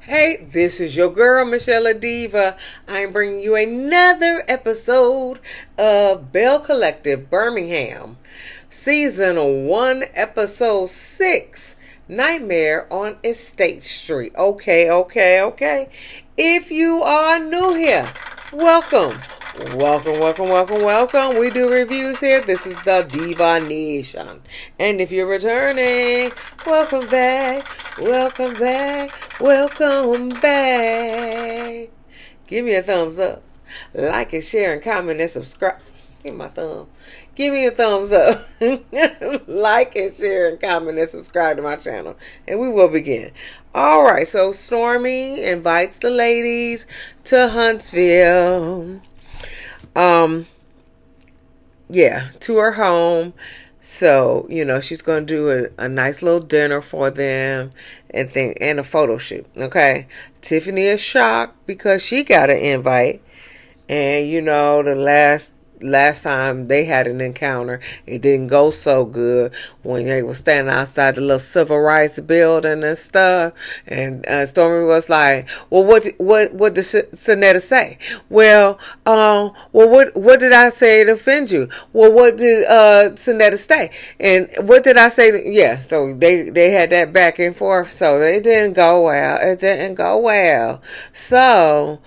Hey, this is your girl, msyelladiva. I'm bringing you another episode of Belle Collective Birmingham. Season 1, Episode 6, Nightmare on Estate Street. Okay. If you are new here, welcome. Welcome. We do reviews here. This is the Diva Nation. And if you're returning, welcome back. Give me a thumbs up. Like and share and comment and subscribe. Give me my thumb. Give me a thumbs up. Like and share and comment and subscribe to my channel. And we will begin. Alright, so Stormy invites the ladies to Huntsville. To her home. So, she's going to do a nice little dinner for them and a photo shoot. Okay. Tiffany is shocked because she got an invite. And, the last time they had an encounter, it didn't go so good when they were standing outside the little civil rights building and stuff. And Stormy was like, "Well, what did Sonetta say?" What did I say to offend you? Well, what did Sonetta say? And what did I say? Yeah, so they had that back and forth. So it didn't go well. So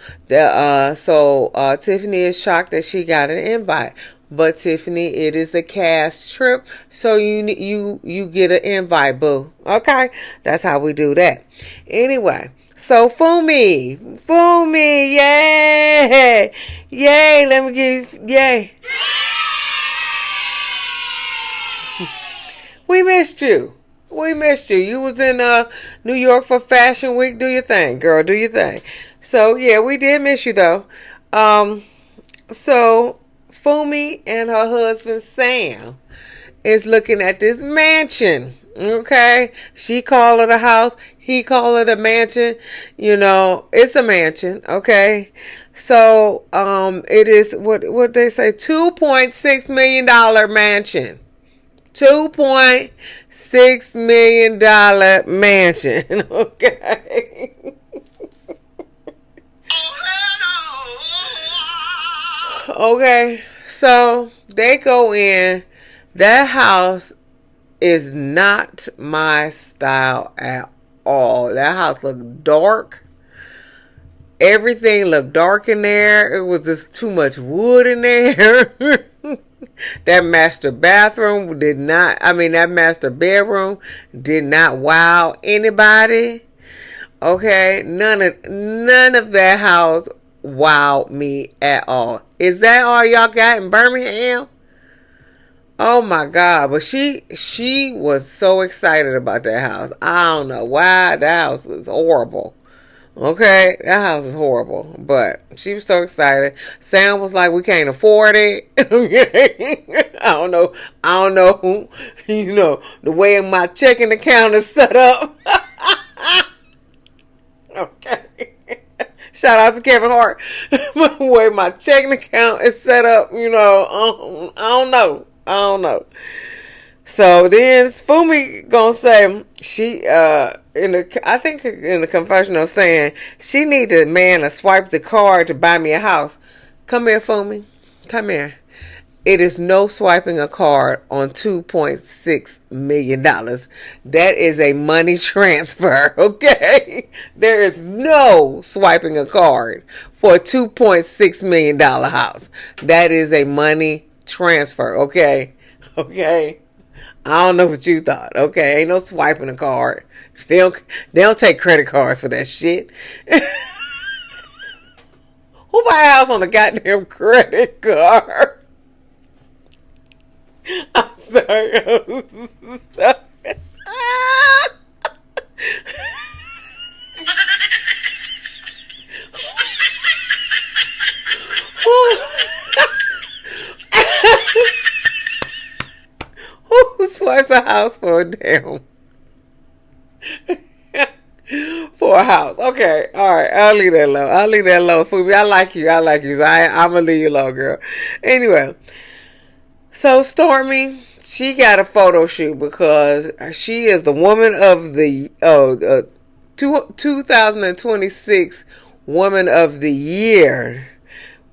Tiffany is shocked that she got an invite. But Tiffany, it is a cast trip, so you get an invite, boo. Okay, that's how we do that. Anyway, so Fumi, yay! Let me give yay. We missed you. You was in New York for Fashion Week. Do your thing, girl. Do your thing. So yeah, we did miss you though. So Fumi and her husband Sam is looking at this mansion. Okay, she call it a house, he call it a mansion. It's a mansion. Okay, so it is what they say, $2.6 million mansion. $2.6 million mansion. Okay. Okay, so they go in. That house is not my style at all. That house looked dark. Everything looked dark in there. It was just too much wood in there. That master bedroom did not wow anybody. Okay, none of that house wowed me at all. Is that all y'all got in Birmingham? Oh my God. But she was so excited about that house. I don't know why. That house is horrible. Okay, that house is horrible, but she was so excited. Sam was like, "We can't afford it." Okay. I don't know. The way my checking account is set up. Okay. Shout out to Kevin Hart. The way my checking account is set up, I don't know. So then Fumi gonna say in the confessional saying she needed a man to swipe the card to buy me a house. Come here, Fumi. Come here. It is no swiping a card on $2.6 million. That is a money transfer, okay? There is no swiping a card for a $2.6 million house. That is a money transfer, okay? Okay? I don't know what you thought, okay? Ain't no swiping a card. They don't take credit cards for that shit. Who buy a house on a goddamn credit card? I'm sorry. Who swipes a house for a damn for a house? Okay, all right. I'll leave that low. Phoebe, I like you. So I'm gonna leave you alone, girl. Anyway. So Stormy, she got a photo shoot because she is the woman of the 2026 Woman of the Year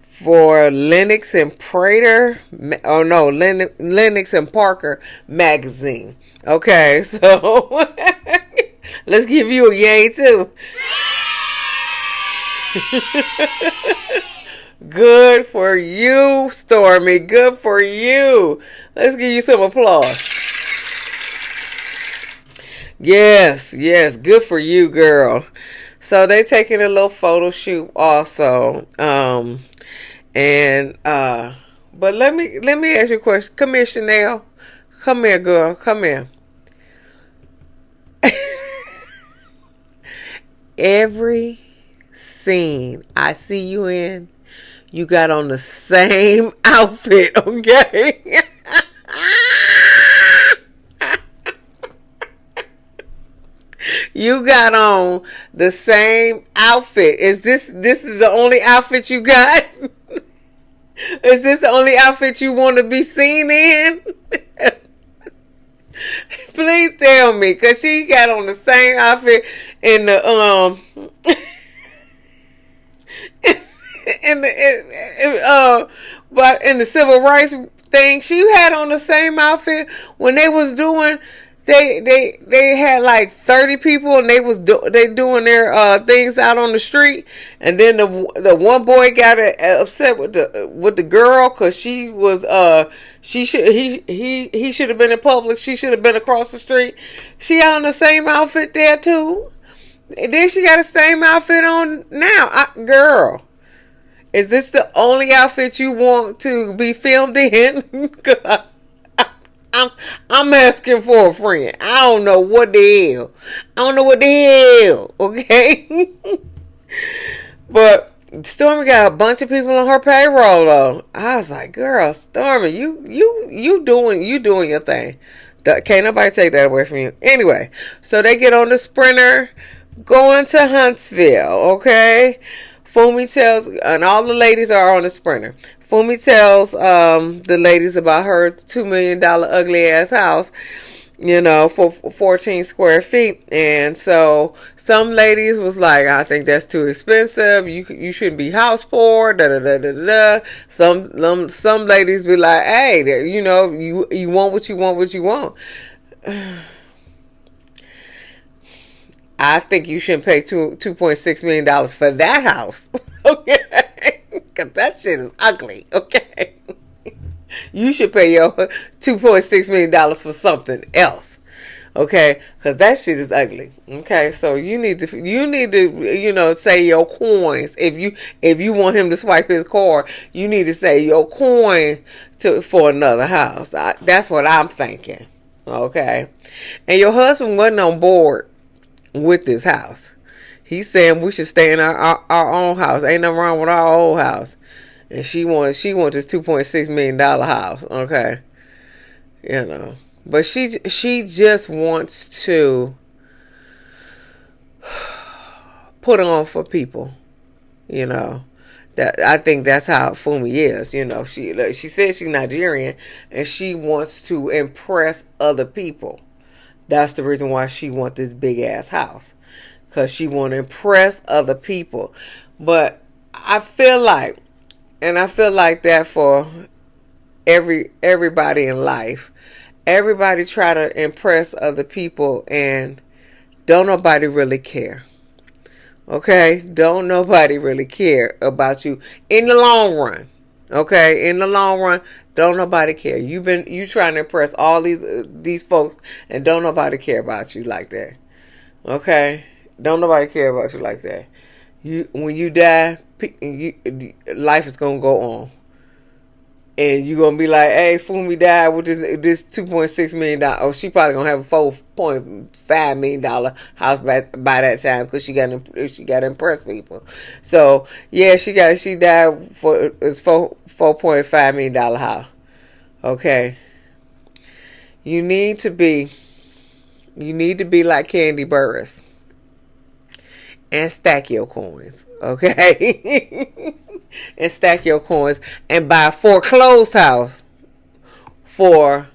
for Lennox and Prater. Oh no, Lennox and Parker magazine. Okay, so let's give you a yay too. Good for you, Stormy. Good for you. Let's give you some applause. Yes, yes. Good for you, girl. So they taking a little photo shoot also. But let me ask you a question. Come here, Chanel. Come here, girl. Come here. Every scene I see you in, you got on the same outfit, okay? You got on the same outfit. Is this is the only outfit you got? Is this the only outfit you want to be seen in? Please tell me, cause she got on the same outfit in the but in the civil rights thing, she had on the same outfit when they was doing. They had like 30 people and they doing their things out on the street, and then the one boy got upset with the girl because she was he should have been in public, she should have been across the street. She on the same outfit there too, and then she got the same outfit on now. Girl, is this the only outfit you want to be filmed in? Because I'm asking for a friend. I don't know what the hell. Okay? But Stormy got a bunch of people on her payroll though. I was like, girl, Stormy, you doing your thing. Can't nobody take that away from you. Anyway, so they get on the Sprinter going to Huntsville, okay? Fumi tells, and all the ladies are on the Sprinter. Fumi tells the ladies about her $2 million ugly ass house, for 14 square feet. And so some ladies was like, I think that's too expensive. You shouldn't be house poor. Da da da da da. Some ladies be like, hey, you want what you want. I think you shouldn't pay $2.6 million for that house. Okay. Because that shit is ugly. Okay. You should pay your $2.6 million for something else. Okay. Because that shit is ugly. Okay. So you need to, say your coins. If you want him to swipe his card, you need to say your coin for another house. That's what I'm thinking. Okay. And your husband wasn't on board with this house. He's saying we should stay in our own house. Ain't nothing wrong with our old house. And she wants this $2.6 million house. Okay. But she just wants to put on for people. That I think that's how Fumi is. She says she's Nigerian and she wants to impress other people. That's the reason why she wants this big ass house. Because she want to impress other people. But I feel like that for everybody in life. Everybody try to impress other people and don't nobody really care. Okay? Don't nobody really care about you in the long run. Okay? In the long run, don't nobody care. You trying to impress all these folks and don't nobody care about you like that. Okay? Don't nobody care about you like that. When you die, life is gonna go on, and you're gonna be like, "Hey, Fumi died with this $2.6 million. Oh, she probably gonna have a $4.5 million house by that time because she got to impress people. So yeah, she died for it's $4.5 million house. Okay, you need to be like Candy Burris. And stack your coins, okay? And stack your coins and buy a foreclosed house for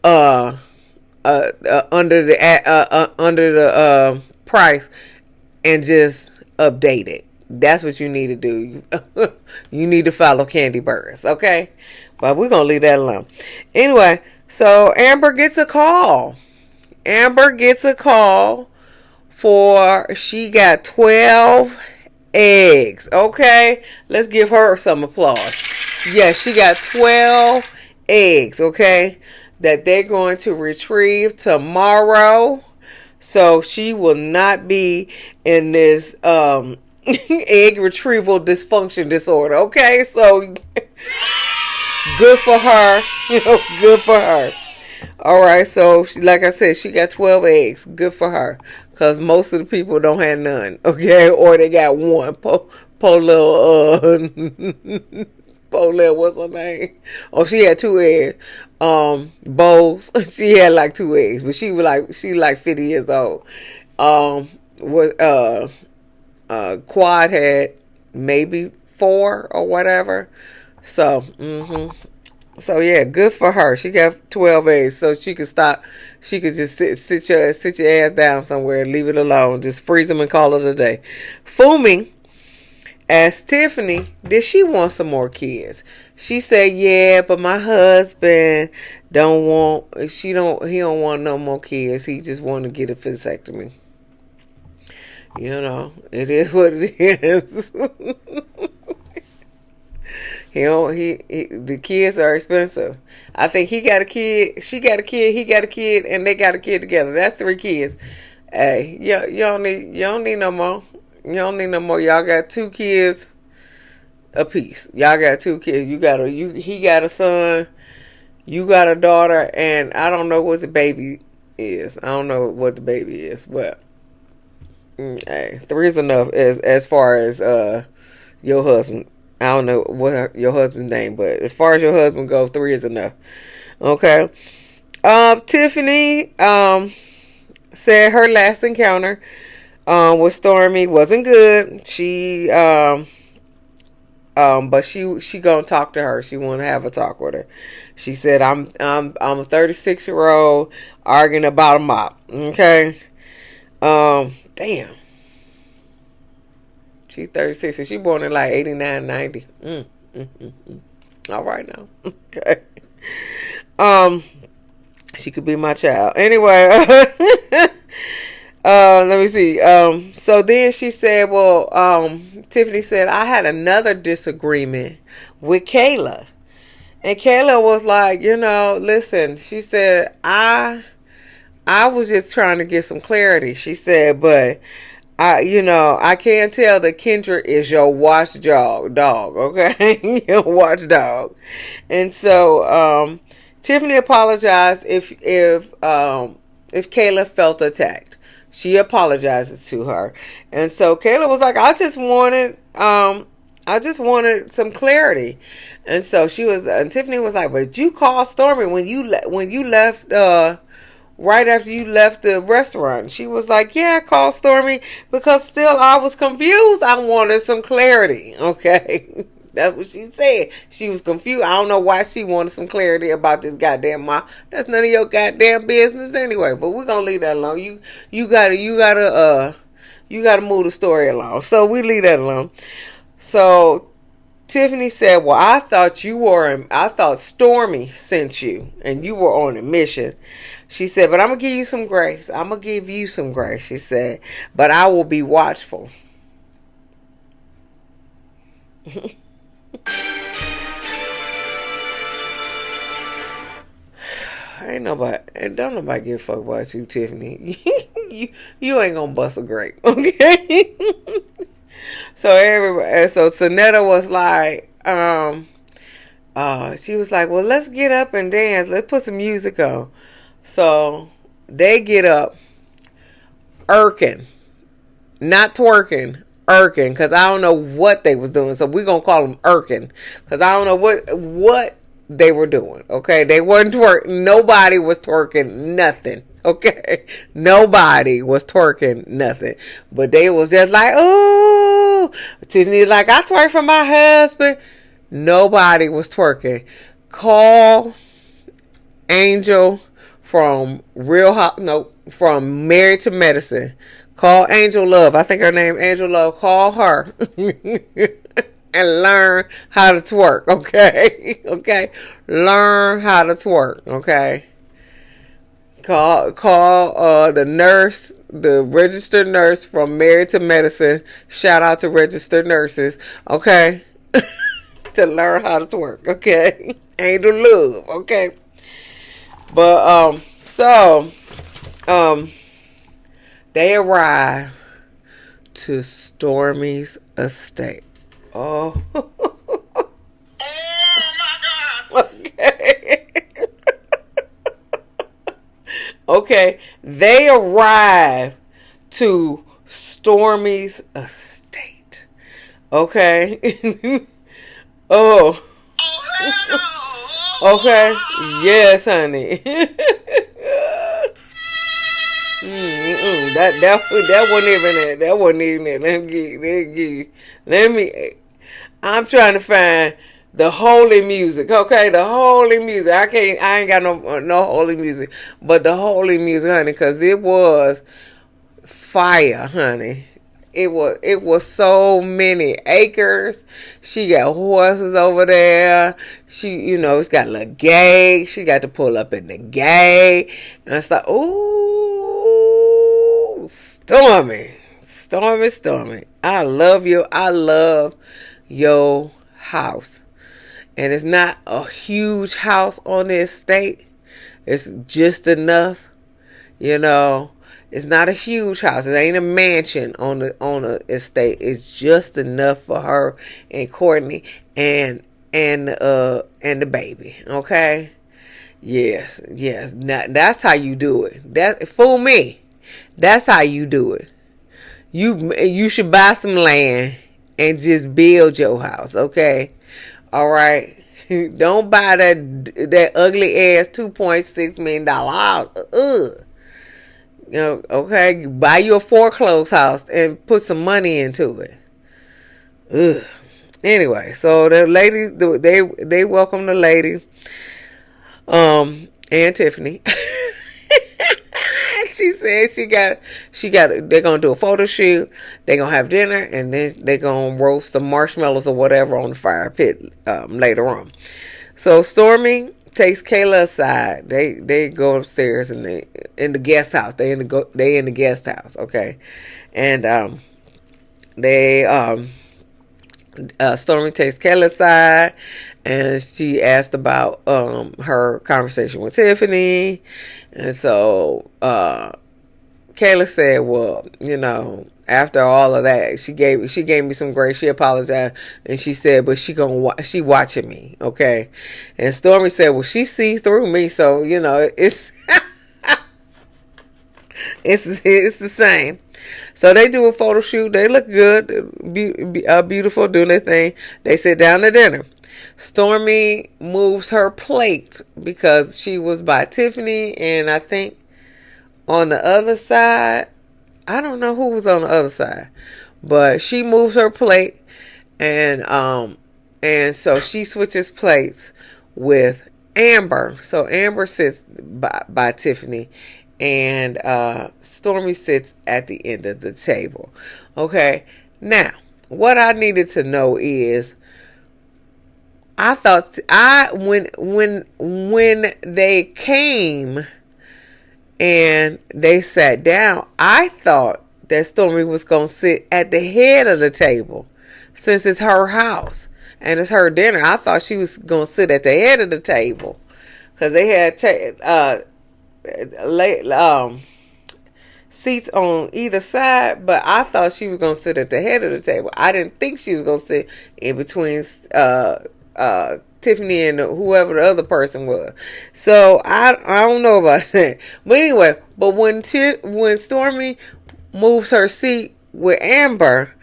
under the price and just update it. That's what you need to do. You need to follow Candy Burris, okay? But we're going to leave that alone. Anyway, so Amber gets a call. Amber gets a call for, she got 12 eggs, okay? Let's give her some applause. Yeah, she got 12 eggs, okay? That they're going to retrieve tomorrow. So she will not be in this egg retrieval dysfunction disorder, okay? So good for her. Good for her. All right, so like I said, she got 12 eggs. Good for her, because most of the people don't have none, okay? Or they got one. Poor little, what's her name? Oh, she had 2 eggs. Bowles, she had like 2 eggs, but she like 50 years old. Quad had maybe 4 or whatever. So, So yeah, good for her. She got 12 eggs, so she could stop. She could just sit your ass down somewhere and leave it alone. Just freeze them and call it a day. Fumi asked Tiffany, did she want some more kids? She said, yeah, but my husband he don't want no more kids. He just want to get a vasectomy. It is what it is. The kids are expensive. I think he got a kid, she got a kid, he got a kid, and they got a kid together. That's 3 kids. Hey, you don't need no more. You don't need no more. Y'all got 2 kids apiece. Y'all got 2 kids. He got a son, you got a daughter, and I don't know what the baby is. I don't know what the baby is, but hey, 3 is enough as far as your husband. I don't know what your husband's name, but as far as your husband goes, 3 is enough. Okay. Tiffany said her last encounter with Stormy wasn't good. But she gonna talk to her. She want to have a talk with her. She said, I'm a 36-year-old arguing about a mop. Okay. Damn. She's 36 and she born in like 89, 90. All right now. Okay. She could be my child. Anyway, let me see. So then she said, Tiffany said, I had another disagreement with Kayla. And Kayla was like, listen, she said, I was just trying to get some clarity. She said, but I can't tell that Kendra is your watchdog dog, okay? Your watchdog. And so Tiffany apologized if Kayla felt attacked. She apologizes to her. And so Kayla was like, I just wanted some clarity. And so Tiffany was like, but you called Stormy when you left right after you left the restaurant. She was like, yeah, I called Stormy because still I was confused. I wanted some clarity. Okay. That's what she said. She was confused. I don't know why she wanted some clarity about this goddamn mom. That's none of your goddamn business anyway. But we're gonna leave that alone. You gotta move the story along. So we leave that alone. So Tiffany said, well, I thought Stormy sent you and you were on a mission. She said, but I'm going to give you some grace. She said, but I will be watchful. Don't nobody give a fuck about you, Tiffany. you ain't going to bust a grape, okay? So Tanetta was like, she was like, well, let's get up and dance. Let's put some music on. So they get up, irking, not twerking, irking, because I don't know what they was doing. So we're going to call them irking, because I don't know what they were doing. Okay, they weren't twerking. Nobody was twerking nothing. Okay, nobody was twerking nothing, but they was just like, ooh, Tiffany like, I twerk for my husband. Nobody was twerking. Call Angel from from Married to Medicine. Call Angel Love. I think her name Angel Love. Call her and learn how to twerk. Okay, okay. Learn how to twerk. Okay. Call the nurse, the registered nurse from Married to Medicine. Shout out to registered nurses. Okay. To learn how to twerk. Okay. Angel Love. Okay. But they arrive to Stormy's estate. Oh. Oh my God. Okay. Okay. They arrive to Stormy's estate. Okay. Oh. Okay. Yes, honey. That wasn't even it. That wasn't even it. Let me. I'm trying to find the holy music. Okay, the holy music. I ain't got no holy music, but the holy music, honey, because it was fire, honey. It was so many acres. She got horses over there. It's got a little gate. She got to pull up in the gate. And it's like, ooh, Stormy. I love your house. And it's not a huge house on the estate. It's just enough, It's not a huge house. It ain't a mansion on the estate. It's just enough for her and Courtney and the baby. Okay. Yes. Now, that's how you do it. Fool me. That's how you do it. You should buy some land and just build your house. Okay. All right. Don't buy that ugly ass $2.6 million house. Okay, buy you a foreclosed house and put some money into it. Ugh. Anyway, so the lady, they welcome the lady, and Tiffany. She said they're gonna do a photo shoot. They're gonna have dinner, and then they're gonna roast some marshmallows or whatever on the fire pit later on. So Stormy takes Kayla aside. They go upstairs in the guest house. They in the guest house, okay, and Stormy takes Kayla aside, and she asked about her conversation with Tiffany, and so Kayla said, well, after all of that, she gave me some grace. She apologized, and she said, but she watching me, okay? And Stormy said, well, she sees through me, so it's it's the same. So they do a photo shoot. They look good, beautiful, doing their thing. They sit down to dinner. Stormy moves her plate because she was by Tiffany, and I think on the other side, I don't know who was on the other side, but she moves her plate, and so she switches plates with Amber. So Amber sits by Tiffany, and Stormy sits at the end of the table. Okay, now what I needed to know is, I thought when they came and they sat down, I thought that Stormy was going to sit at the head of the table since it's her house and it's her dinner. I thought she was going to sit at the head of the table because they had seats on either side, but I thought she was going to sit at the head of the table. I didn't think she was going to sit in between Tiffany and whoever the other person was. So I don't know about that. But anyway, when Stormy moves her seat with Amber,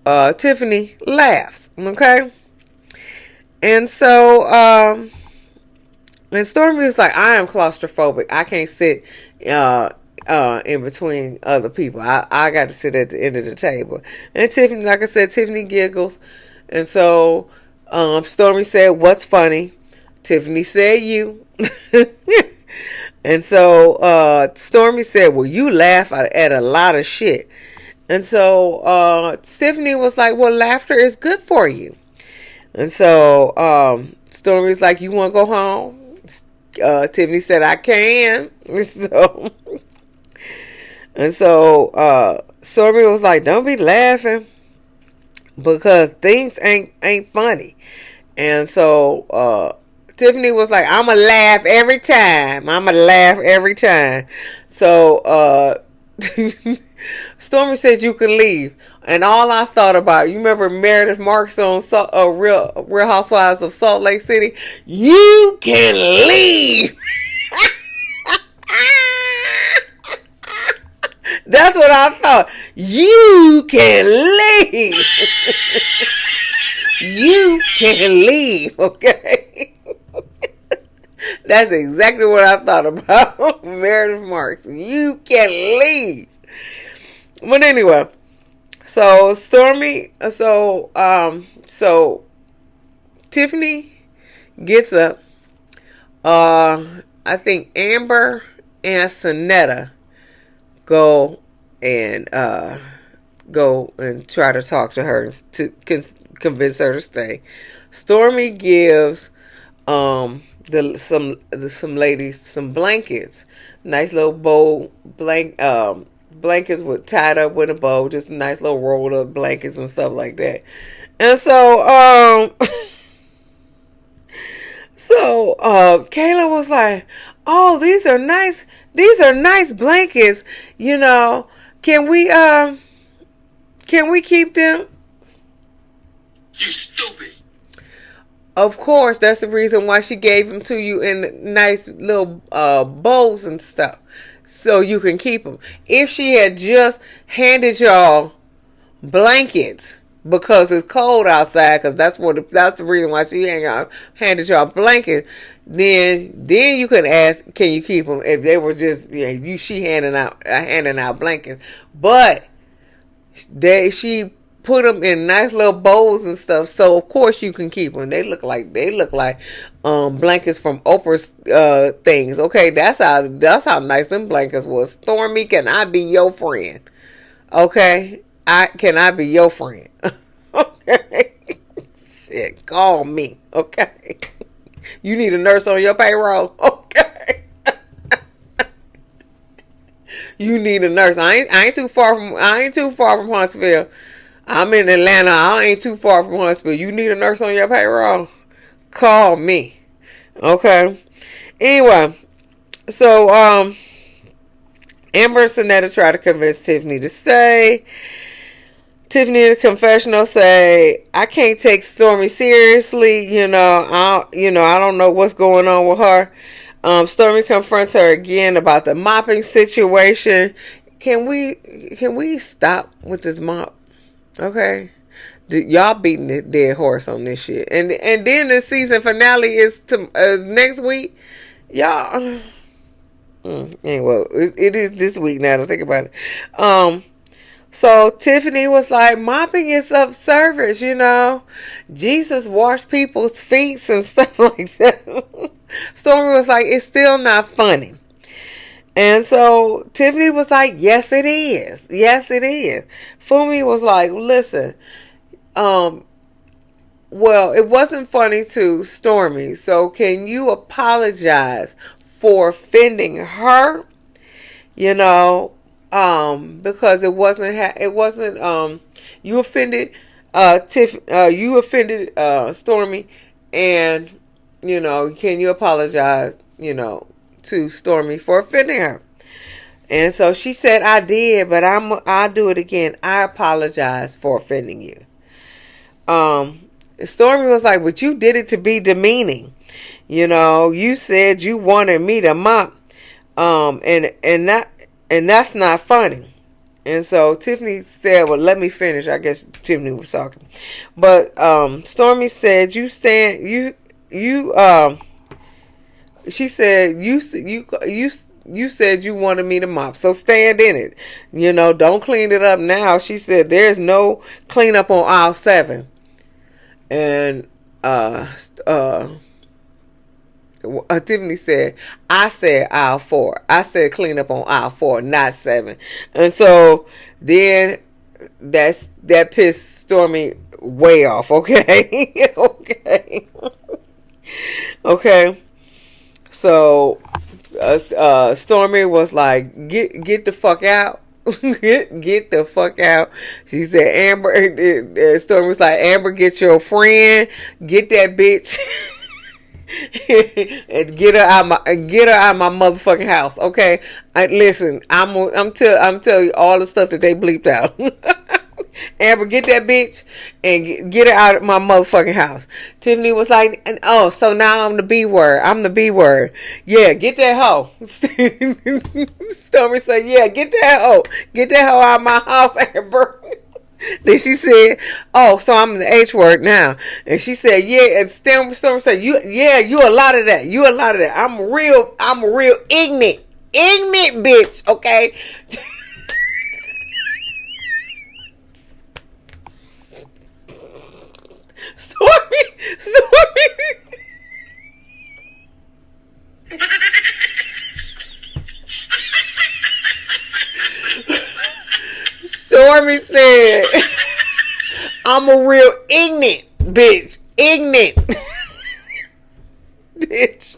Tiffany laughs. Okay, and so and Stormy was like, I am claustrophobic. I can't sit in between other people. I got to sit at the end of the table. And Tiffany, like I said, Tiffany giggles. And so Stormy said, what's funny? Tiffany said you. And so Stormy said, well, you laugh at a lot of shit. And so Tiffany was like, well, laughter is good for you. And so Stormy's like, you want to go home? Tiffany said, I can. So Stormy was like, don't be laughing because things ain't funny. And so Tiffany was like, I'm going to laugh every time. So Stormy said you can leave. And all I thought about, you remember Meredith Marks on Real Housewives of Salt Lake City? You can leave. That's what I thought. You can leave. You can leave, okay? That's exactly what I thought about Meredith Marks. You can leave. But anyway, so Tiffany gets up. I think Amber and Sonetta go and try to talk to her to convince her to stay. Stormy gives some ladies some blankets, nice little bow blankets with tied up with a bow, just nice little rolled up blankets and stuff like that. And so Kayla was like, oh, these are nice blankets, you know, can we keep them? You stupid. Of course, that's the reason why she gave them to you in nice little bowls and stuff, so you can keep them. If she had just handed y'all blankets because it's cold outside, because that's the reason why she handed y'all blankets, then you could ask, can you keep them? If they were just she handing out blankets, but she put them in nice little bowls and stuff, so of course you can keep them. They look like blankets from Oprah's things. Okay, that's how nice them blankets was. Stormy, can I be your friend? Okay, can I be your friend? Okay, shit, call me. Okay, you need a nurse on your payroll. Okay. You need a nurse. I ain't too far from Huntsville. I'm in Atlanta. I ain't too far from Huntsville. You need a nurse on your payroll? Call me. Okay. Anyway, so Amber and Sonetta try to convince Tiffany to stay. Tiffany in the confessional say, I can't take Stormy seriously. I don't know what's going on with her. Stormy confronts her again about the mopping situation. Can we stop with this mop? Okay, y'all beating the dead horse on this shit, and then the season finale is next week, y'all. Anyway, it is this week now to think about it. So Tiffany was like, mopping is of service, Jesus washed people's feet and stuff like that. Stormy was like, it's still not funny. And so Tiffany was like, yes, it is. Yes, it is. Fumi was like, listen, well, it wasn't funny to Stormy. So can you apologize for offending her? Because it wasn't, you offended, you offended, Stormy, and, can you apologize, to Stormy for offending her? And so she said, I did, but I'll do it again. I apologize for offending you. Stormy was like, but you did it to be demeaning. You said you wanted me to mop, and that's not funny. And so Tiffany said, well, let me finish. I guess Tiffany was talking. But Stormy said, she said, you said you wanted me to mop, so stand in it. Don't clean it up now. She said, there's no cleanup on aisle 7. And Tiffany said, I said aisle 4. I said clean up on aisle 4, not 7. And so then that pissed Stormy way off, okay? Okay. Okay. So Stormy was like, get the fuck out. Get the fuck out. She said, Amber, Stormy was like, Amber, get your friend, get that bitch. And get her out my motherfucking house, okay? Listen, I'm telling you all the stuff that they bleeped out. Amber, get that bitch and get her out of my motherfucking house. Tiffany was like, oh, so now I'm the B word. I'm the B word. Yeah, get that hoe. Stormy said, yeah, get that hoe. Get that hoe out of my house, Amber. Then she said, oh, so I'm the H word now. And she said, yeah. And Stormy said, you a lot of that. You a lot of that. I'm a real ignorant bitch, okay? Stormy said, I'm a real ignorant bitch. Ignorant bitch.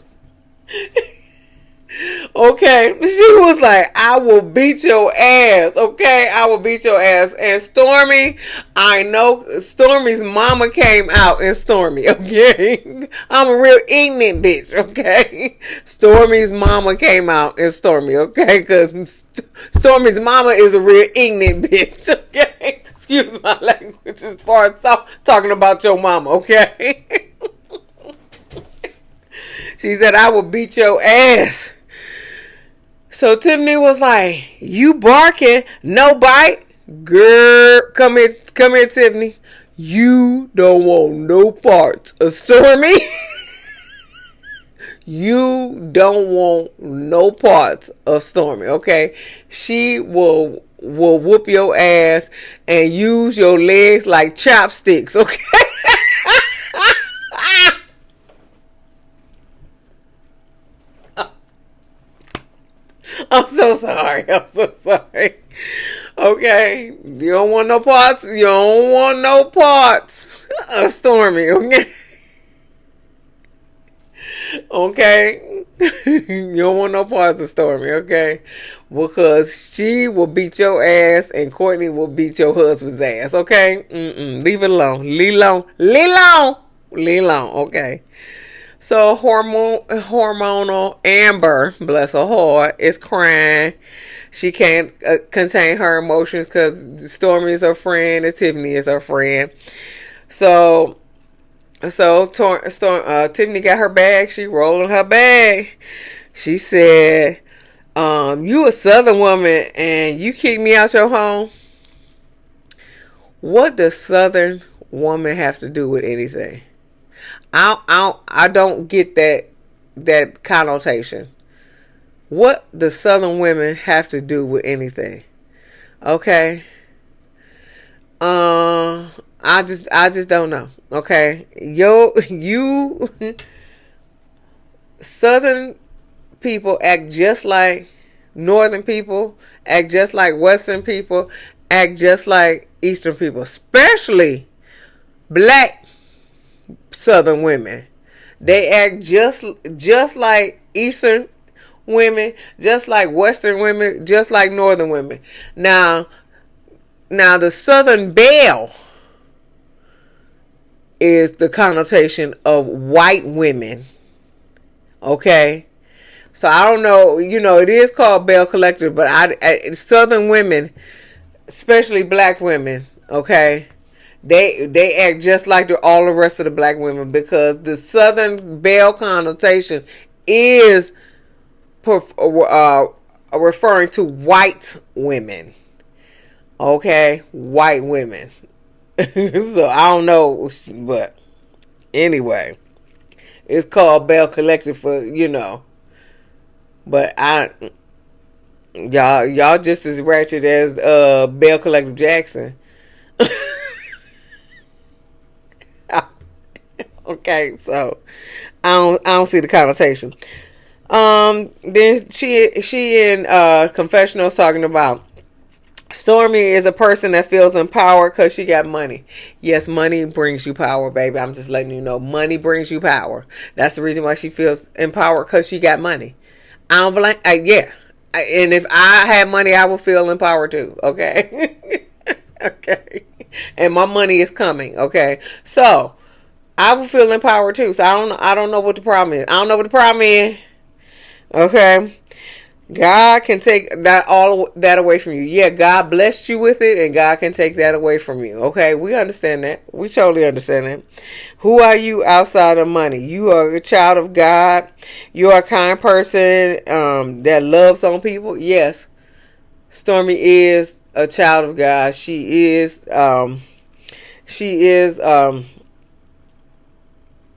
Okay, she was like, I will beat your ass, okay? I will beat your ass. And Stormy, I know Stormy's mama came out in Stormy, okay? I'm a real ignorant bitch, okay? Stormy's mama came out in Stormy, okay? Because Stormy's mama is a real ignorant bitch, okay? Excuse my language as far as talking about your mama, okay? She said, I will beat your ass. So Tiffany was like, you barking, no bite? Girl, come here, Tiffany. You don't want no parts of Stormy. You don't want no parts of Stormy, okay? She will whoop your ass and use your legs like chopsticks, okay? I'm so sorry. Okay. You don't want no parts. You don't want no parts of Stormy, okay? Okay? You don't want no parts of Stormy, okay? Because she will beat your ass and Courtney will beat your husband's ass, okay? Leave it alone. Leave alone, okay? So hormonal Amber, bless her heart, is crying. She can't contain her emotions because Stormy is her friend and Tiffany is her friend. So Tiffany got her bag. She rolling her bag. She said, you a Southern woman and you kicked me out your home. What does Southern woman have to do with anything? I don't get that connotation. What does Southern women have to do with anything? Okay. I just don't know. Okay. You Southern people act just like Northern people, act just like Western people, act just like Eastern people, especially black Southern women. They act just like Eastern women, just like Western women, just like Northern women. Now the Southern Belle is the connotation of white women. Okay? So I don't know, it is called Belle Collective, but Southern women, especially black women, okay? They act just like all the rest of the black women because the Southern Belle connotation is referring to white women. Okay? White women. So I don't know, but anyway, it's called Belle Collective for, but y'all just as ratchet as Belle Collective Jackson. Okay, so I don't see the connotation. Then she in confessionals talking about Stormy is a person that feels empowered because she got money. Yes, money brings you power, baby. I'm just letting you know. Money brings you power. That's the reason why she feels empowered, because she got money. I don't blame. Yeah. And if I had money, I would feel empowered too. Okay. Okay. And my money is coming. Okay. So I would feel empowered too. So I don't know what the problem is. I don't know what the problem is. Okay. God can take that all that away from you. Yeah, God blessed you with it, and God can take that away from you. Okay, we understand that. We totally understand that. Who are you outside of money? You are a child of God. You are a kind person that loves on people. Yes, Stormy is a child of God. She is a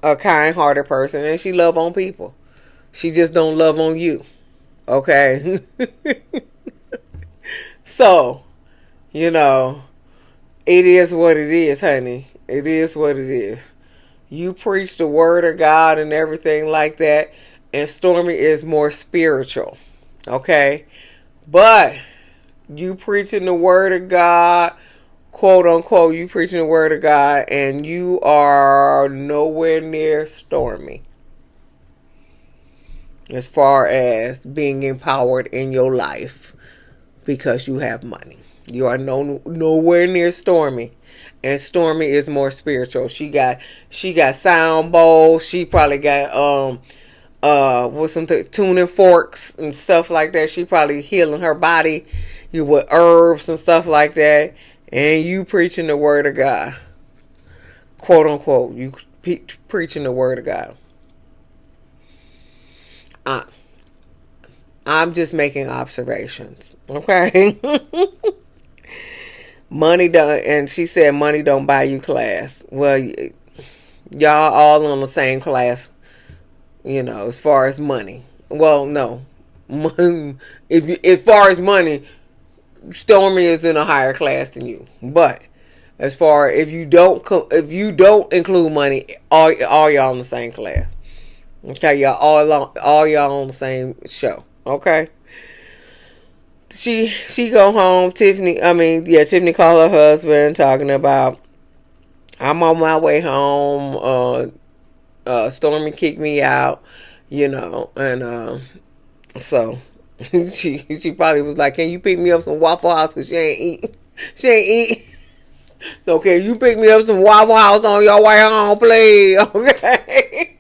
kind-hearted person, and she love on people. She just don't love on you. Okay. So, it is what it is, honey. It is what it is. You preach the word of God and everything like that, and Stormy is more spiritual. Okay? But you preaching the word of God, quote unquote, you preaching the word of God, and you are nowhere near Stormy as far as being empowered in your life because you have money. You are nowhere near Stormy, and Stormy is more spiritual. She got sound bowls. She probably got with some tuning forks and stuff like that. She probably healing her body with herbs and stuff like that. And you preaching the word of God, quote unquote. You preaching the word of God. I'm just making observations, okay? Money don't, and she said money don't buy you class. Well, y'all all on the same class, as far as money. Well, no, as far as money, Stormy is in a higher class than you. But as far if you don't include money, all y'all in the same class. Okay, y'all all y'all on the same show. Okay. She go home. Tiffany called her husband talking about, I'm on my way home. Stormy kicked me out, and so she probably was like, can you pick me up some Waffle House, because she ain't eat. So can you pick me up some Waffle House on your way home, please? Okay.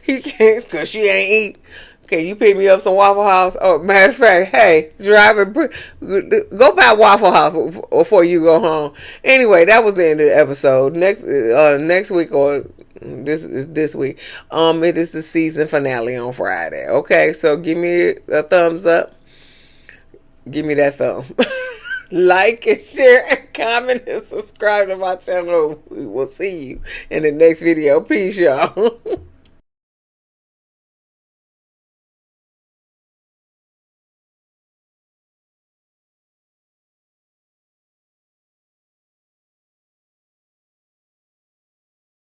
He can't, because she ain't eat. Okay, you pick me up some Waffle House. Oh, matter of fact, hey, driver, go by Waffle House before you go home. Anyway, that was the end of the episode. Next week, or this week, it is the season finale on Friday. Okay, so give me a thumbs up. Give me that thumb. Like and share and comment and subscribe to my channel. We will see you in the next video. Peace, y'all.